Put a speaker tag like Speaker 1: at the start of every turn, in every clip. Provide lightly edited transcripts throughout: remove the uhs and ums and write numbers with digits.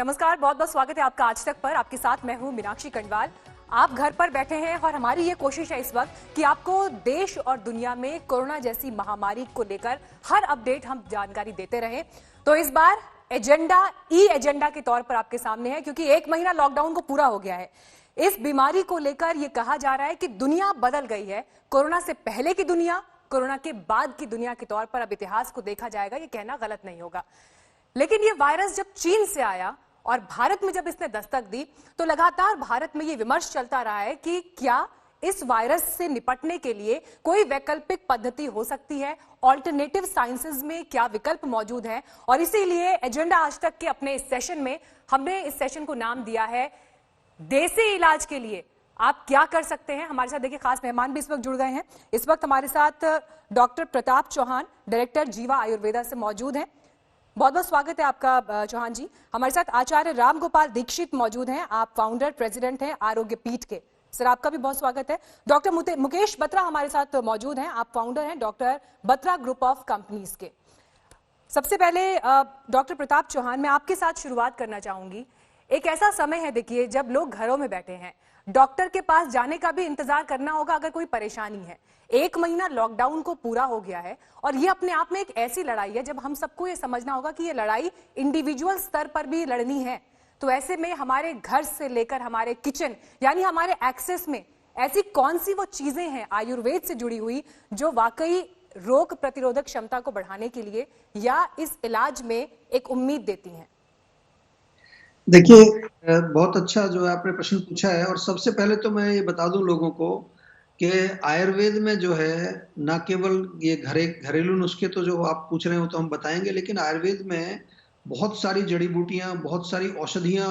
Speaker 1: नमस्कार, बहुत बहुत स्वागत है आपका आज तक पर। आपके साथ मैं हूं मीनाक्षी कंडवाल। आप घर पर बैठे हैं और हमारी ये कोशिश है इस वक्त कि आपको देश और दुनिया में कोरोना जैसी महामारी को लेकर हर अपडेट हम जानकारी देते रहें। तो इस बार एजेंडा के तौर पर आपके सामने है, क्योंकि 1 महीना लॉकडाउन को पूरा हो गया है। इस बीमारी को लेकर यह कहा जा रहा है कि दुनिया बदल गई है। कोरोना से पहले की दुनिया, कोरोना के बाद की दुनिया के तौर पर अब इतिहास को देखा जाएगा, ये कहना गलत नहीं होगा। लेकिन ये वायरस जब चीन से आया और भारत में जब इसने दस्तक दी, तो लगातार भारत में ये विमर्श चलता रहा है कि क्या इस वायरस से निपटने के लिए कोई वैकल्पिक पद्धति हो सकती है, ऑल्टरनेटिव साइंसेज में क्या विकल्प मौजूद है। और इसीलिए एजेंडा आज तक के अपने इस सेशन में हमने इस सेशन को नाम दिया है देसी इलाज के लिए आप क्या कर सकते हैं। हमारे साथ देखिए खास मेहमान भी इस वक्त जुड़ गए हैं। इस वक्त हमारे साथ डॉक्टर प्रताप चौहान, डायरेक्टर जीवा आयुर्वेदा से मौजूद हैं। बहुत बहुत स्वागत है आपका चौहान जी। हमारे साथ आचार्य राम गोपाल दीक्षित मौजूद हैं, आप फाउंडर प्रेसिडेंट हैं आरोग्य पीठ के। सर आपका भी बहुत स्वागत है। डॉक्टर मुकेश बत्रा हमारे साथ मौजूद हैं, आप फाउंडर हैं doctor Batra group of companies के। सबसे पहले डॉक्टर प्रताप चौहान, मैं आपके साथ शुरुआत करना चाहूंगी। एक ऐसा समय है देखिए जब लोग घरों में बैठे हैं, डॉक्टर के पास जाने का भी इंतजार करना होगा अगर कोई परेशानी है। 1 महीना लॉकडाउन को पूरा हो गया है और ये अपने आप में एक ऐसी लड़ाई है जब हम सबको ये समझना होगा कि ये लड़ाई इंडिविजुअल स्तर पर भी लड़नी है। तो ऐसे में हमारे घर से लेकर हमारे किचन यानी हमारे एक्सेस में ऐसी कौन सी वो चीजें हैं आयुर्वेद से जुड़ी हुई जो वाकई रोग प्रतिरोधक क्षमता को बढ़ाने के लिए या इस इलाज में एक उम्मीद देती हैं।
Speaker 2: देखिए, बहुत अच्छा जो है आपने प्रश्न पूछा है। और सबसे पहले तो मैं ये बता दूं लोगों को कि आयुर्वेद में जो है ना केवल ये घरेलू नुस्खे तो जो आप पूछ रहे हो तो हम बताएंगे, लेकिन आयुर्वेद में बहुत सारी जड़ी बूटियां, बहुत सारी औषधियां।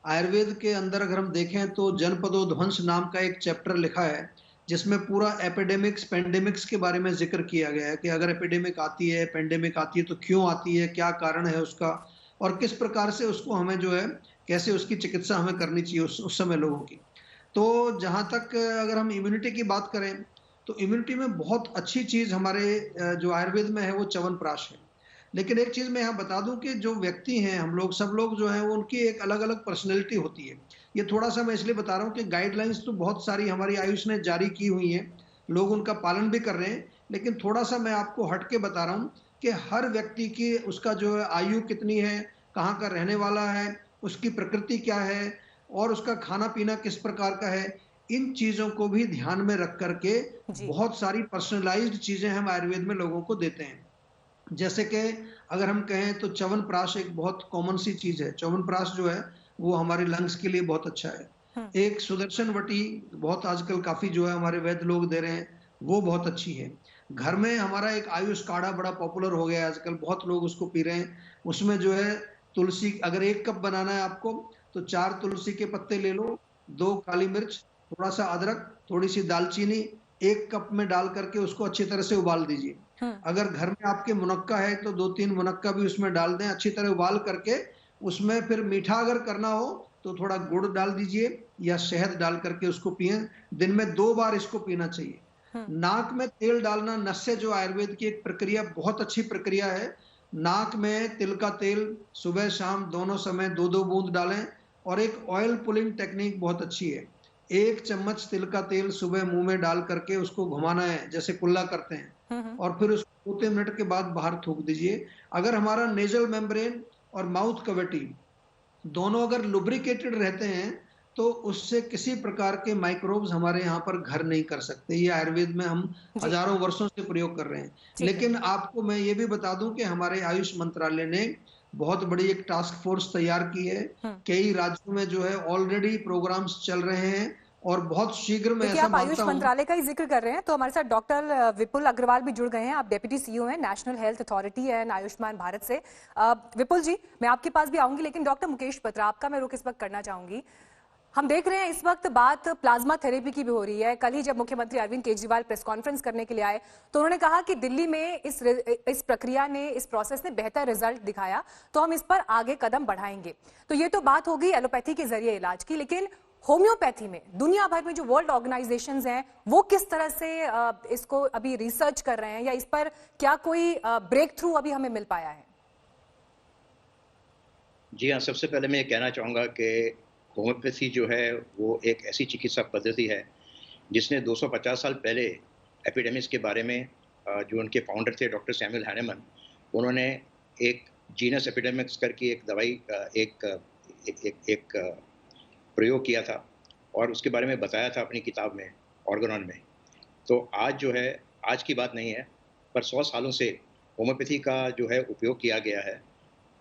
Speaker 2: आयुर्वेद के अंदर अगर हम देखें तो जनपदोध्वंस नाम का एक चैप्टर लिखा है जिसमें पूरा एपिडेमिक्स पेंडेमिक्स के बारे में जिक्र किया गया है कि अगर एपिडेमिक आती है, पेंडेमिक आती है तो क्यों आती है, क्या कारण है उसका, और किस प्रकार से उसको हमें जो है कैसे उसकी चिकित्सा हमें करनी चाहिए उस समय लोगों की। तो जहाँ तक अगर हम इम्यूनिटी की बात करें तो इम्यूनिटी में बहुत अच्छी चीज हमारे जो आयुर्वेद में है वो च्यवनप्राश है। लेकिन एक चीज मैं यहाँ बता दूं कि जो व्यक्ति हैं, हम लोग सब लोग जो हैं वो उनकी एक अलग अलग पर्सनैलिटी होती है। ये थोड़ा सा मैं इसलिए बता रहा हूँ कि गाइडलाइंस तो बहुत सारी हमारी आयुष ने जारी की हुई हैं, लोग उनका पालन भी कर रहे हैं, लेकिन थोड़ा सा मैं आपको हट के बता रहा हूँ कि हर व्यक्ति की उसका जो है आयु कितनी है, कहाँ का रहने वाला है, उसकी प्रकृति क्या है और उसका खाना पीना किस प्रकार का है, इन चीजों को भी ध्यान में रख करके बहुत सारी पर्सनलाइज्ड चीजें हम आयुर्वेद में लोगों को देते हैं। जैसे कि अगर हम कहें तो च्यवनप्राश एक बहुत कॉमन सी चीज है। च्यवनप्राश जो है वो हमारे लंग्स के लिए बहुत अच्छा है। एक सुदर्शन वटी बहुत आजकल काफी जो है हमारे वैद्य लोग दे रहे हैं, वो बहुत अच्छी है। घर में हमारा एक आयुष काढ़ा बड़ा पॉपुलर हो गया है आजकल, बहुत लोग उसको पी रहे हैं। उसमें जो है तुलसी, अगर 1 कप बनाना है आपको तो 4 तुलसी के पत्ते ले लो, 2 काली मिर्च, थोड़ा सा अदरक, थोड़ी सी दालचीनी 1 कप में डाल करके उसको अच्छी तरह से उबाल दीजिए। अगर घर में आपके मुनक्का है तो 2-3 मुनक्का भी उसमें डाल दें, अच्छी तरह उबाल करके उसमें फिर मीठा अगर करना हो तो थोड़ा गुड़ डाल दीजिए या शहद डाल करके उसको पिए। दिन में 2 बार इसको पीना चाहिए। नाक में तेल डालना नस्य जो आयुर्वेद की एक प्रक्रिया, बहुत अच्छी प्रक्रिया है। नाक में तिल का तेल सुबह शाम दोनों समय 2-2 बूंद डालें। और एक ऑयल पुलिंग टेक्निक बहुत अच्छी है। 1 चम्मच तिल का तेल सुबह मुंह में डाल करके उसको घुमाना है जैसे कुल्ला करते हैं, और फिर उसको 2-3 मिनट के बाद बाहर थूक दीजिए। अगर हमारा नेजल मेम्ब्रेन और माउथ कैविटी दोनों अगर लुब्रिकेटेड रहते हैं तो उससे किसी प्रकार के माइक्रोब्स हमारे यहाँ पर घर नहीं कर सकते। ये आयुर्वेद में हम हजारों वर्षों से प्रयोग कर रहे हैं। लेकिन आपको मैं ये भी बता दूं कि हमारे आयुष मंत्रालय ने बहुत बड़ी एक टास्क फोर्स तैयार की है। कई राज्यों में जो है ऑलरेडी प्रोग्राम्स चल रहे हैं और बहुत शीघ्र में ऐसा
Speaker 1: आप आयुष मंत्रालय का ही जिक्र कर रहे हैं तो हमारे साथ डॉक्टर विपुल अग्रवाल भी जुड़ गए हैं। आप डेप्यूटी सीईओ हैं national health authority and Ayushman Bharat से। विपुल जी, मैं आपके पास भी आऊंगी, लेकिन डॉक्टर मुकेश बत्रा आपका मैं रुख इस वक्त करना चाहूंगी। हम देख रहे हैं इस वक्त बात प्लाज्मा थेरेपी की भी हो रही है। कल ही जब मुख्यमंत्री अरविंद केजरीवाल प्रेस कॉन्फ्रेंस करने के लिए आए तो उन्होंने कहा कि दिल्ली में इस प्रक्रिया ने, इस प्रोसेस ने बेहतर रिजल्ट दिखाया तो हम इस पर आगे कदम बढ़ाएंगे। तो ये तो बात होगी एलोपैथी के जरिए इलाज की, लेकिन होम्योपैथी में दुनिया भर में जो वर्ल्ड ऑर्गेनाइजेशंस हैं वो किस तरह से इसको अभी रिसर्च कर रहे हैं या इस पर क्या कोई ब्रेक थ्रू अभी हमें मिल पाया है?
Speaker 3: जी हाँ, सबसे पहले मैं ये कहना चाहूँगा कि होम्योपैथी जो है, वो एक ऐसी चिकित्सा पद्धति है, जिसने 250 साल पहले एपिडेमिक्स के बारे में जो उनके फाउंडर थे डॉक्टर सैमुअल हैनेमन, उन्होंने एक जीनस एपिडेमिक्स करके एक दवाई एक प्रयोग किया था और उसके बारे में बताया था अपनी किताब में, ऑर्गेनॉन में। तो आज जो है, आज की बात नहीं है, पर 100 सालों से होम्योपैथी का जो है उपयोग किया गया है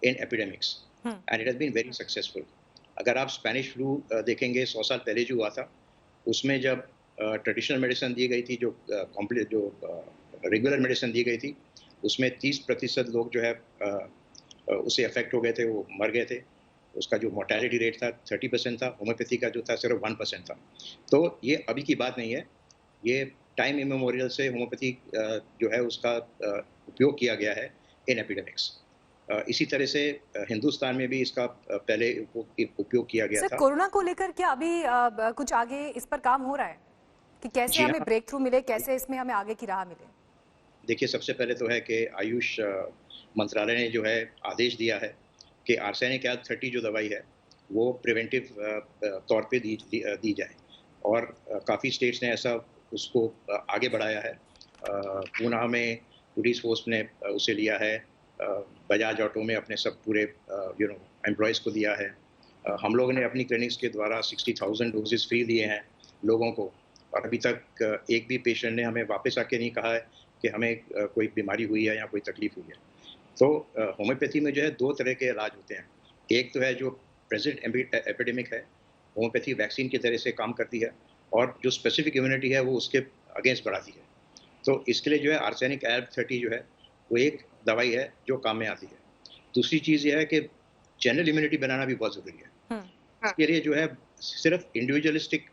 Speaker 3: in epidemics and it has been very successful. अगर आप स्पेनिश फ्लू देखेंगे 100 साल पहले जो हुआ था, उसमें जब ट्रेडिशनल मेडिसिन दी गई थी, जो रेगुलर मेडिसिन दी गई थी, उसमें 30% लोग जो है उससे अफेक्ट हो गए थे, वो मर गए थे। उसका जो मोर्टेलिटी रेट था 30% था, होम्योपैथी का जो था सिर्फ 1% था। तो ये अभी की बात नहीं है, ये टाइम इमेमोरियल से होम्योपैथी जो है उसका उपयोग किया गया है इन एपिडेमिक्स। इसी तरह से हिंदुस्तान में भी इसका पहले उपयोग किया गया
Speaker 1: सर,
Speaker 3: था।
Speaker 1: कोरोना को लेकर क्या अभी कुछ आगे इस पर काम हो रहा है कि कैसे
Speaker 3: जी
Speaker 1: हमें
Speaker 3: हाँ,
Speaker 1: ब्रेक थ्रू मिले, कैसे इसमें हमें आगे की राह मिले?
Speaker 3: देखिए सबसे पहले तो है कि आयुष मंत्रालय ने जो है आदेश दिया है कि आर्सेनिक एल्ब 30 जो दवाई है, वो प्रिवेंटिव तौर पे दी जाए और काफ़ी स्टेट्स ने ऐसा उसको आगे बढ़ाया है। पूना में पुलिस फोर्स ने उसे लिया है, बजाज ऑटो में अपने सब पूरे एम्प्लॉयज़ को दिया है। हम लोगों ने अपनी क्लिनिक्स के द्वारा 60,000 डोजेस फ्री दिए हैं लोगों को और अभी तक एक भी पेशेंट ने हमें वापस आके नहीं कहा है कि हमें कोई बीमारी हुई है या कोई तकलीफ हुई है। तो होम्योपैथी में जो है 2 तरह के इलाज होते हैं। एक तो है जो प्रेज़ेंट एपिडेमिक है, होम्योपैथी वैक्सीन की तरह से काम करती है और जो स्पेसिफिक इम्यूनिटी है वो उसके अगेंस्ट बढ़ाती है। तो इसके लिए जो है आर्सेनिक एल्ब 30 जो है, वो एक दवाई है जो काम में आती है। दूसरी चीज़ ये है कि जनरल इम्यूनिटी बनाना भी बहुत ज़रूरी है। इसके लिए जो है सिर्फ इंडिविजुअलिस्टिक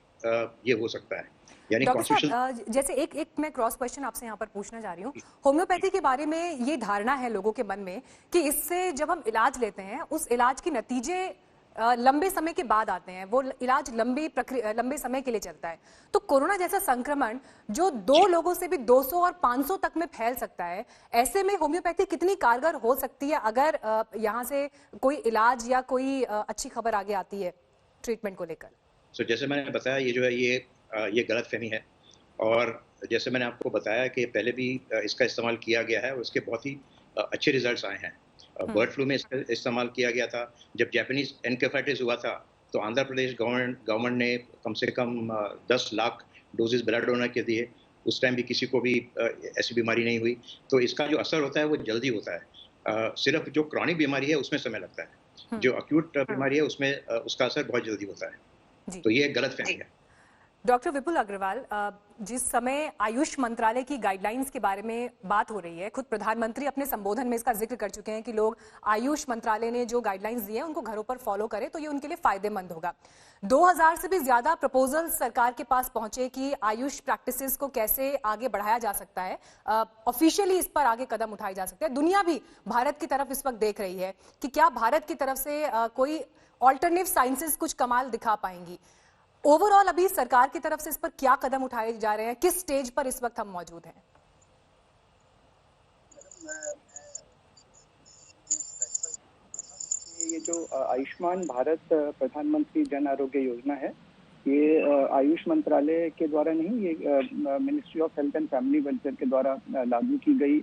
Speaker 3: ये हो सकता है, यानी
Speaker 1: डॉक्टर साहब,
Speaker 3: कॉन्स्टिट्यूशनल।
Speaker 1: जैसे एक एक मैं क्रॉस क्वेश्चन आपसे यहाँ पर पूछना चाह रही हूँ। होम्योपैथी के बारे में ये धारणा है लोगों के मन में कि इससे जब हम इलाज लेते हैं, उस इलाज के नतीजे लंबे समय के बाद आते हैं, वो इलाज लंबे समय के लिए चलता है। तो कोरोना जैसा संक्रमण जो 2 लोगों से भी 200 और 500 तक में फैल सकता है, ऐसे में होम्योपैथी कितनी कारगर हो सकती है अगर यहाँ से कोई इलाज या कोई अच्छी खबर आगे आती है ट्रीटमेंट को लेकर?
Speaker 3: सो जैसे मैंने बताया, ये जो है ये गलतफ़हमी है और जैसे मैंने आपको बताया कि पहले भी इसका इस्तेमाल किया गया है और उसके बहुत ही अच्छे रिज़ल्ट्स आए हैं। बर्ड फ्लू में इसका इस्तेमाल किया गया था। जब जापानीज़ एन्केफेलाइटिस हुआ था, तो आंध्र प्रदेश गवर्नमेंट ने कम से कम 10 लाख डोज़ेज़ ब्लड डोनर के दिए। उस टाइम भी किसी को भी ऐसी बीमारी नहीं हुई। तो इसका जो असर होता है वो जल्दी होता है। सिर्फ़ जो क्रॉनिक बीमारी है उसमें समय लगता है। जो एक्यूट बीमारी है उसमें उसका असर बहुत जल्दी होता है।
Speaker 1: जी।
Speaker 3: तो ये एक गलतफ़हमी है।
Speaker 1: डॉक्टर विपुल अग्रवाल, जिस समय आयुष मंत्रालय की गाइडलाइंस के बारे में बात हो रही है, खुद प्रधानमंत्री अपने संबोधन में इसका जिक्र कर चुके हैं कि लोग आयुष मंत्रालय ने जो गाइडलाइंस दी हैं उनको घरों पर फॉलो करें तो ये उनके लिए फायदेमंद होगा। 2000 से भी ज्यादा प्रपोजल सरकार के पास पहुंचे कि आयुष प्रैक्टिसेस को कैसे आगे बढ़ाया जा सकता है, ऑफिशियली इस पर आगे कदम उठाए जा सकते हैं। दुनिया भी भारत की तरफ इस वक्त देख रही है कि क्या भारत की तरफ से कोई ऑल्टरनेटिव साइंसेस कुछ कमाल दिखा पाएंगी। ओवरऑल अभी सरकार की तरफ से इस पर क्या कदम उठाए जा रहे हैं, किस स्टेज पर इस वक्त हम मौजूद हैं?
Speaker 4: ये जो आयुष्मान भारत प्रधानमंत्री जन आरोग्य योजना है, ये आयुष मंत्रालय के द्वारा नहीं, ये ministry of health and family welfare के द्वारा लागू की गई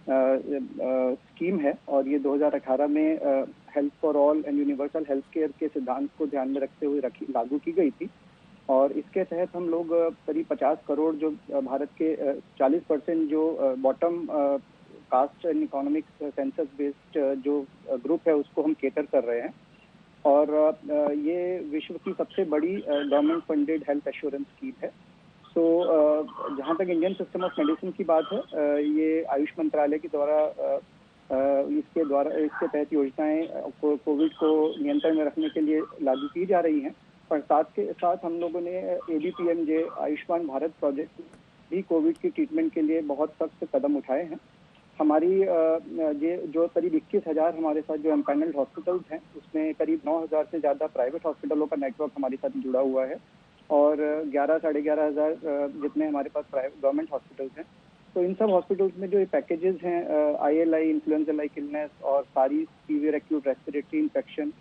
Speaker 4: स्कीम है और ये 2018 में health for all and universal health care के सिद्धांत को ध्यान में रखते हुए लागू की गई थी। और इसके तहत हम लोग करीब 50 करोड़ जो भारत के 40% जो bottom caste and economic census based जो ग्रुप है उसको हम केटर कर रहे हैं। और ये विश्व की सबसे बड़ी government funded health assurance scheme है। तो जहाँ तक इंडियन सिस्टम ऑफ मेडिसिन की बात है, ये आयुष मंत्रालय के द्वारा इसके तहत योजनाएं कोविड को नियंत्रण में रखने के लिए लागू की जा रही हैं। पर साथ के साथ हम लोगों ने ABPMJ आयुष्मान भारत प्रोजेक्ट भी कोविड की ट्रीटमेंट के लिए बहुत सख्त कदम उठाए हैं। हमारी जो करीब 21,000 हमारे साथ जो एम्पैनल्ड हॉस्पिटल्स हैं, उसमें करीब 9,000 से ज़्यादा प्राइवेट हॉस्पिटलों का नेटवर्क हमारे साथ जुड़ा हुआ है और 11 साढ़े 11 हज़ार जितने हमारे पास प्राइवेट गवर्नमेंट हॉस्पिटल्स हैं तो इन सब हॉस्पिटल्स में जो ये पैकेजेस हैं, ILI, इन्फ्लुएंजा लाइक इलनेस, और सारी सीवियर एक्यूट रेस्पिरेटरी इन्फेक्शन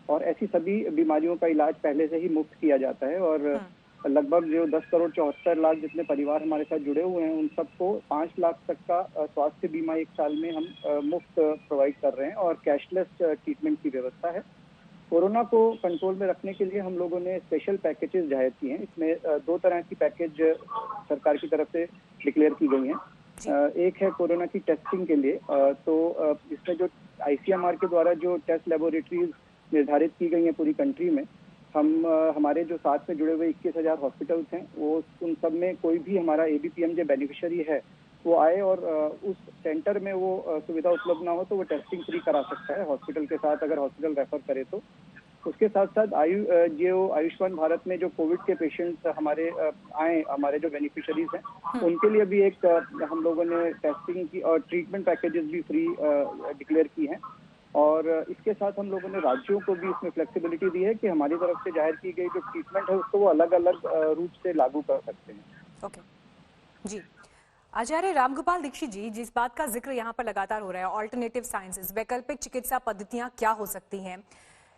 Speaker 4: और ऐसी सभी बीमारियों का इलाज पहले से ही मुफ्त किया जाता है। और लगभग जो 10 करोड़ 74 लाख जितने परिवार हमारे साथ जुड़े हुए हैं, उन सबको 5 लाख तक का स्वास्थ्य बीमा एक साल में हम मुफ्त प्रोवाइड कर रहे हैं, और कैशलेस ट्रीटमेंट की व्यवस्था है। कोरोना को कंट्रोल में रखने के लिए हम लोगों ने स्पेशल पैकेजेस जाहिर किए हैं। इसमें 2 तरह की पैकेज सरकार की तरफ से डिक्लेयर की गई हैं। एक है कोरोना की टेस्टिंग के लिए, तो इसमें जो ICMR के द्वारा जो टेस्ट लेबोरेटरीज निर्धारित की गई हैं पूरी कंट्री में, हमारे जो साथ में जुड़े हुए 21,000 हॉस्पिटल्स हैं, वो उन सब में कोई भी हमारा ABPM जो बेनिफिशियरी है वो आए और उस सेंटर में वो सुविधा उपलब्ध ना हो तो वो टेस्टिंग फ्री करा सकता है हॉस्पिटल के साथ, अगर हॉस्पिटल रेफर करे तो। उसके साथ साथ जो आयुष्मान भारत में जो कोविड के पेशेंट्स हमारे आए, हमारे जो बेनिफिशियरीज हैं, उनके लिए भी एक हम लोगों ने टेस्टिंग की और ट्रीटमेंट पैकेजेस भी फ्री डिक्लेयर की हैं। और इसके साथ हम लोगों ने राज्यों को भी इसमें फ्लेक्सिबिलिटी दी है कि हमारी तरफ से जाहिर की गई जो ट्रीटमेंट है उसको वो अलग अलग रूप से लागू कर सकते हैं।
Speaker 1: ओके जी, आचार्य रामगोपाल दीक्षित जी, जिस बात का जिक्र यहाँ पर लगातार हो रहा है, ऑल्टरनेटिव साइंसेस, वैकल्पिक चिकित्सा पद्धतियां क्या हो सकती हैं,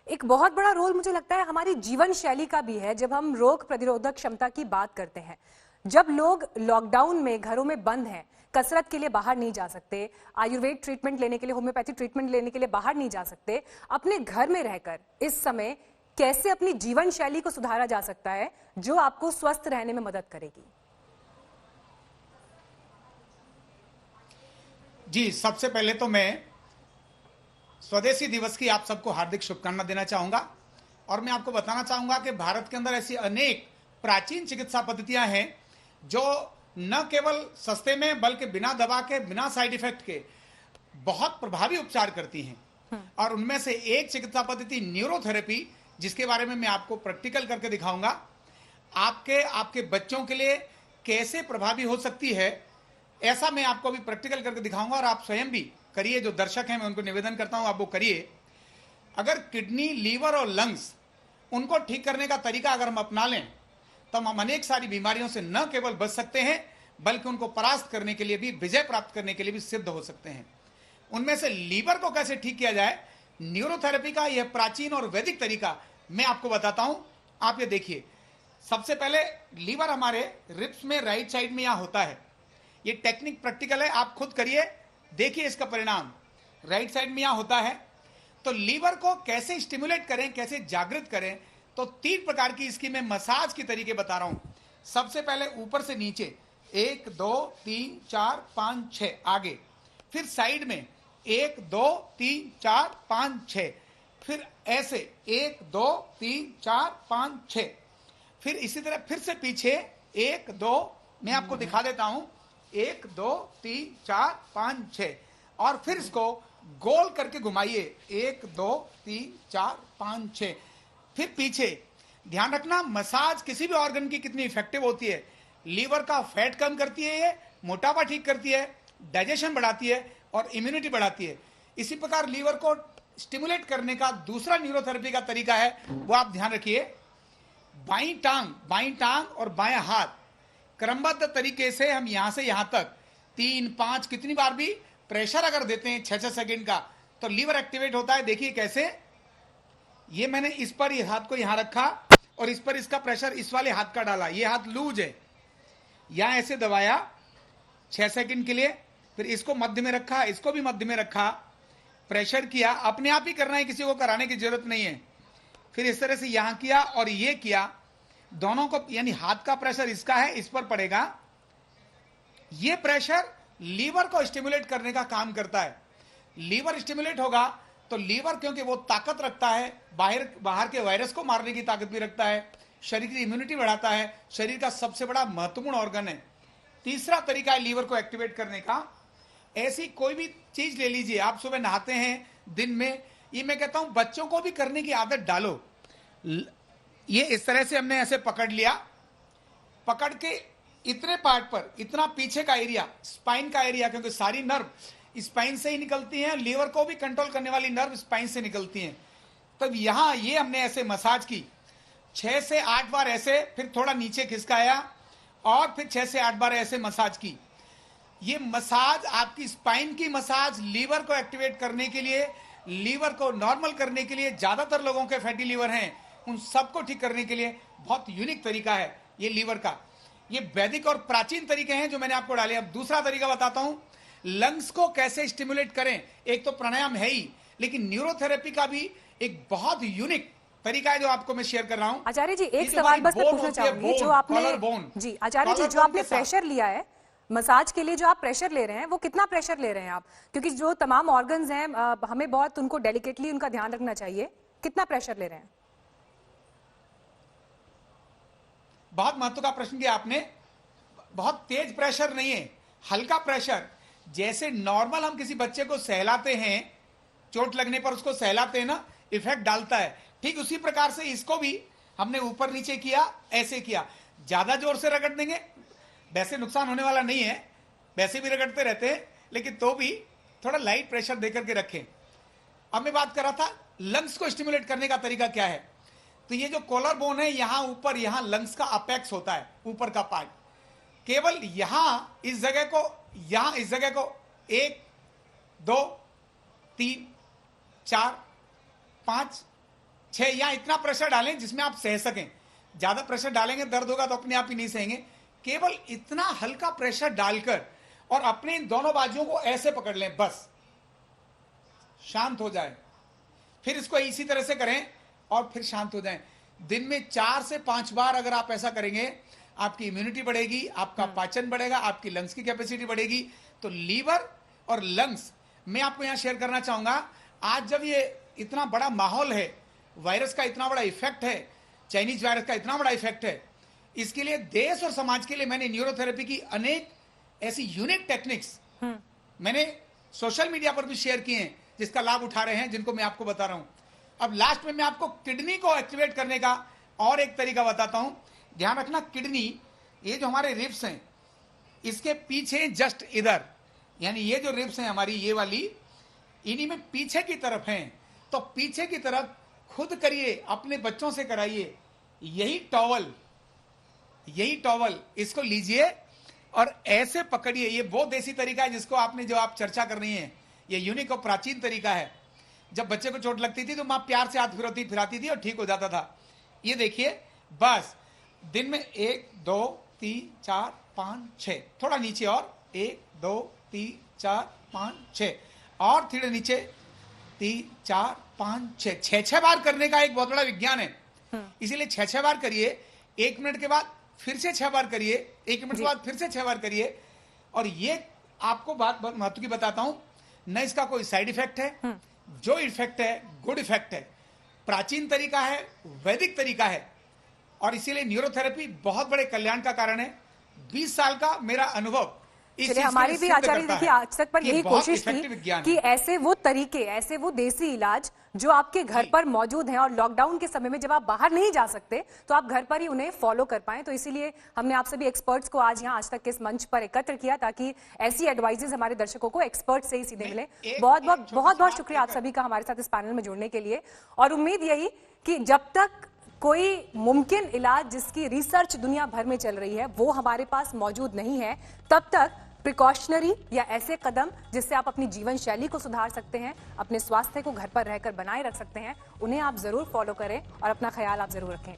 Speaker 1: एक बहुत बड़ा रोल मुझे लगता है हमारी जीवन शैली का भी है। जब हम रोग प्रतिरोधक क्षमता की बात करते हैं, जब लोग लॉकडाउन में घरों में बंद हैं, कसरत के लिए बाहर नहीं जा सकते, आयुर्वेद ट्रीटमेंट लेने के लिए, होम्योपैथी ट्रीटमेंट लेने के लिए बाहर नहीं जा सकते, अपने घर में रहकर इस समय कैसे अपनी जीवन शैली को सुधारा जा सकता है जो आपको स्वस्थ रहने में मदद करेगी?
Speaker 5: जी, सबसे पहले तो मैं स्वदेशी दिवस की आप सबको हार्दिक शुभकामना देना चाहूंगा, और मैं आपको बताना चाहूंगा कि भारत के अंदर ऐसी अनेक प्राचीन चिकित्सा पद्धतियां हैं जो न केवल सस्ते में बल्कि बिना दवा के, बिना साइड इफेक्ट के बहुत प्रभावी उपचार करती हैं। और उनमें से एक चिकित्सा पद्धति न्यूरोथेरेपी, जिसके बारे में मैं आपको प्रैक्टिकल करके दिखाऊंगा, आपके बच्चों के लिए कैसे प्रभावी हो सकती है, ऐसा मैं आपको अभी प्रैक्टिकल करके दिखाऊंगा। और आप स्वयं भी करिए, जो दर्शक हैं मैं उनको निवेदन करता हूं आप वो करिए। अगर किडनी, लीवर और लंग्स, उनको ठीक करने का तरीका अगर हम अपना लें तो हम अनेक सारी बीमारियों से न केवल बच सकते हैं बल्कि उनको परास्त करने के लिए भी, विजय प्राप्त करने के लिए भी सिद्ध हो सकते हैं। उनमें से लीवर को कैसे ठीक किया जाए, न्यूरोथेरेपी का यह प्राचीन और वैदिक तरीका मैं आपको बताता हूं। आप ये देखिए, सबसे पहले लीवर हमारे रिब्स में राइट साइड में यहां होता है। ये टेक्निक प्रैक्टिकल है, आप खुद करिए, देखिए इसका परिणाम। राइट साइड में यहां होता है। तो लीवर को कैसे स्टिमुलेट करें, कैसे जागृत करें, तो 3 प्रकार की इसकी मैं मसाज की तरीके बता रहा हूं। सबसे पहले ऊपर से नीचे 1 2 3 4 5 6 आगे, फिर साइड में 1 2 3 4 5 6, फिर ऐसे 1 2 3 4 5 6, फिर इसी तरह फिर से पीछे 1 2, मैं आपको दिखा देता हूं, 1 2 3 4 5 6, और फिर इसको गोल करके घुमाइए, 1 2 3 4 5 6, फिर पीछे। ध्यान रखना, मसाज किसी भी ऑर्गन की कितनी इफेक्टिव होती है। लीवर का फैट कम करती है, ये मोटापा ठीक करती है, डाइजेशन बढ़ाती है और इम्यूनिटी बढ़ाती है। इसी प्रकार लीवर को स्टिमुलेट करने का दूसरा न्यूरोथेरेपी का तरीका है, वो आप ध्यान रखिए। बाईं टांग और बायां हाथ क्रमबद्ध तरीके से हम यहां से यहां तक 3 5 कितनी बार भी प्रेशर अगर देते हैं 6-6 सेकंड का, तो लीवर एक्टिवेट होता है। देखिए कैसे, ये मैंने इस पर ये हाथ को यहां रखा और इस पर इसका प्रेशर इस वाले हाथ का डाला, ये हाथ लूज है, यहां ऐसे दबाया 6 सेकंड के लिए, फिर इसको मध्य में रखा, इसको भी मध्य में रखा, प्रेशर किया। अपने आप ही करना है, किसी को कराने की जरूरत नहीं है। फिर इस तरह से यहां किया और ये किया, दोनों को, यानी हाथ का प्रेशर इसका है, इस पर पड़ेगा। ये प्रेशर लीवर को स्टिमुलेट करने का काम करता है। लीवर स्टिमुलेट होगा तो लीवर, क्योंकि वो ताकत रखता है, बाहर के वायरस को मारने की ताकत भी रखता है, शरीर की इम्यूनिटी बढ़ाता है, शरीर का सबसे बड़ा महत्वपूर्ण ऑर्गन है। तीसरा तरीका है लीवर को एक्टिवेट करने का। ऐसी कोई भी चीज ले लीजिए, आप सुबह नहाते हैं दिन में, ये मैं कहता हूं बच्चों को भी करने की आदत डालो। ये इस तरह से हमने ऐसे पकड़ लिया, पकड़ के इतने पार्ट पर, इतना पीछे का एरिया, स्पाइन का एरिया, क्योंकि सारी नर्व स्पाइन से ही निकलती हैं, लीवर को भी कंट्रोल करने वाली नर्व स्पाइन से निकलती हैं। तब यहां ये हमने ऐसे मसाज की 6 से 8 बार ऐसे, फिर थोड़ा नीचे खिसकाया और फिर 6 से 8 बार ऐसे मसाज की। ये मसाज, आपकी स्पाइन की मसाज, लीवर को एक्टिवेट करने के लिए, लीवर को नॉर्मल करने के लिए, ज्यादातर लोगों के फैटी लीवर हैं, उन सबको ठीक करने के लिए बहुत यूनिक तरीका है ये लीवर का। ये वैदिक और प्राचीन तरीके हैं जो मैंने आपको डाले। अब दूसरा तरीका बताता हूं, लंग्स को कैसे स्टिमुलेट करें। एक तो प्राणायाम है ही, लेकिन न्यूरोथेरेपी का भी एक बहुत यूनिक तरीका है जो आपको मैं शेयर कर रहा हूं।
Speaker 1: आचार्य जी, एक सवाल बस मैं पूछना चाहूंगी, जो आपने जी आचार्य जी, जो आपने प्रेशर लिया है मसाज के लिए, जो आप प्रेशर ले रहे हैं, वो कितना प्रेशर ले रहे हैं आप? क्योंकि जो तमाम ऑर्गन्स हैं हमें बहुत उनको डेलिकेटली उनका ध्यान रखना चाहिए। कितना प्रेशर ले रहे हैं?
Speaker 5: बहुत महत्व का प्रश्न किया आपने। बहुत तेज प्रेशर नहीं है, हल्का प्रेशर। जैसे नॉर्मल हम किसी बच्चे को सहलाते हैं, चोट लगने पर उसको सहलाते हैं ना, इफेक्ट डालता है, ठीक उसी प्रकार से इसको भी हमने ऊपर नीचे किया, ऐसे किया। ज्यादा जोर से रगड़ देंगे, वैसे नुकसान होने वाला नहीं है, वैसे भी रगड़ते रहते हैं, लेकिन तो भी थोड़ा लाइट प्रेशर देकर के रखें। अब मैं बात कर रहा था लंग्स को स्टिमुलेट करने का तरीका क्या है। तो ये जो कॉलर बोन है, यहां ऊपर, यहां लंग्स का अपेक्स होता है, ऊपर का पार्ट। केवल यहां इस जगह को, यहां इस जगह को 1 2 3 4 5 6 यहां इतना प्रेशर डालें जिसमें आप सह सकें। ज्यादा प्रेशर डालेंगे दर्द होगा तो अपने आप ही नहीं सहेंगे। केवल इतना हल्का प्रेशर डालकर और अपने इन दोनों बाजुओं को ऐसे पकड़ लें, बस शांत हो जाए। फिर इसको इसी तरह से करें और फिर शांत हो जाएं। दिन में 4 से 5 बार अगर आप ऐसा करेंगे, आपकी इम्यूनिटी बढ़ेगी, आपका पाचन बढ़ेगा, आपकी लंग्स की कैपेसिटी बढ़ेगी। तो लीवर और लंग्स मैं आपको यहां शेयर करना चाहूंगा। आज जब ये इतना बड़ा माहौल है, वायरस का इतना बड़ा इफेक्ट है, चाइनीज वायरस का इतना बड़ा इफेक्ट है, इसके लिए देश और समाज के लिए मैंने न्यूरोथेरेपी की अनेक ऐसी यूनिक टेक्निक्स मैंने सोशल मीडिया पर भी शेयर किए हैं, जिसका लाभ उठा रहे हैं, जिनको मैं आपको बता रहा हूं। अब लास्ट में मैं आपको किडनी को एक्टिवेट करने का और एक तरीका बताता हूं। ध्यान रखना, किडनी, ये जो हमारे रिब्स हैं, इसके पीछे जस्ट इधर, यानी ये जो रिब्स हैं हमारी, ये वाली, इन्हीं में पीछे की तरफ हैं। तो पीछे की तरफ खुद करिए, अपने बच्चों से कराइए। यही टॉवल इसको लीजिए और ऐसे पकड़िए। ये वो देसी तरीका है जिसको आपने, जो आप चर्चा कर रही हैं, ये यूनिक और प्राचीन तरीका है। जब बच्चे को चोट लगती थी तो मां प्यार से हाथ फिराती थी और ठीक हो जाता था। ये देखिए, बस दिन में 1 2 3 4 5 6, थोड़ा नीचे और 1 2 3 4 5 6, और थोड़े नीचे 3 4 5 6, 6 बार करने का एक बहुत बड़ा विज्ञान है। इसीलिए 6 बार करिए, 1 मिनट के बाद फिर से 6 बार करिए, 1 मिनट के बाद फिर से 6 बार करिए। और ये आपको बात बहुत महत्व की बताता हूं, न इसका कोई साइड इफेक्ट है, जो इफेक्ट है गुड इफेक्ट है। प्राचीन तरीका है, वैदिक तरीका है, और इसीलिए न्यूरोथेरेपी बहुत बड़े कल्याण का कारण है। 20 साल का मेरा अनुभव
Speaker 1: चलिए, हमारी भी आचार्य देखिए आज तक पर यही कोशिश थी कि ऐसे वो तरीके, ऐसे वो देसी इलाज जो आपके घर पर मौजूद हैं, और लॉकडाउन के समय में जब आप बाहर नहीं जा सकते तो आप घर पर ही उन्हें फॉलो कर पाएं। तो इसीलिए हमने आप सभी एक्सपर्ट्स को आज यहाँ आज तक के इस मंच पर एकत्र किया, ताकि ऐसी एडवाइजेज हमारे दर्शकों को एक्सपर्ट से ही सीधे मिले। बहुत बहुत शुक्रिया आप सभी का हमारे साथ इस पैनल में जुड़ने के लिए। और उम्मीद यही कि जब तक कोई मुमकिन इलाज जिसकी रिसर्च दुनिया भर में चल रही है वो हमारे पास मौजूद नहीं है, तब तक प्रिकॉशनरी या ऐसे कदम जिससे आप अपनी जीवन शैली को सुधार सकते हैं, अपने स्वास्थ्य को घर पर रहकर बनाए रख सकते हैं, उन्हें आप जरूर फॉलो करें और अपना ख्याल आप जरूर रखें।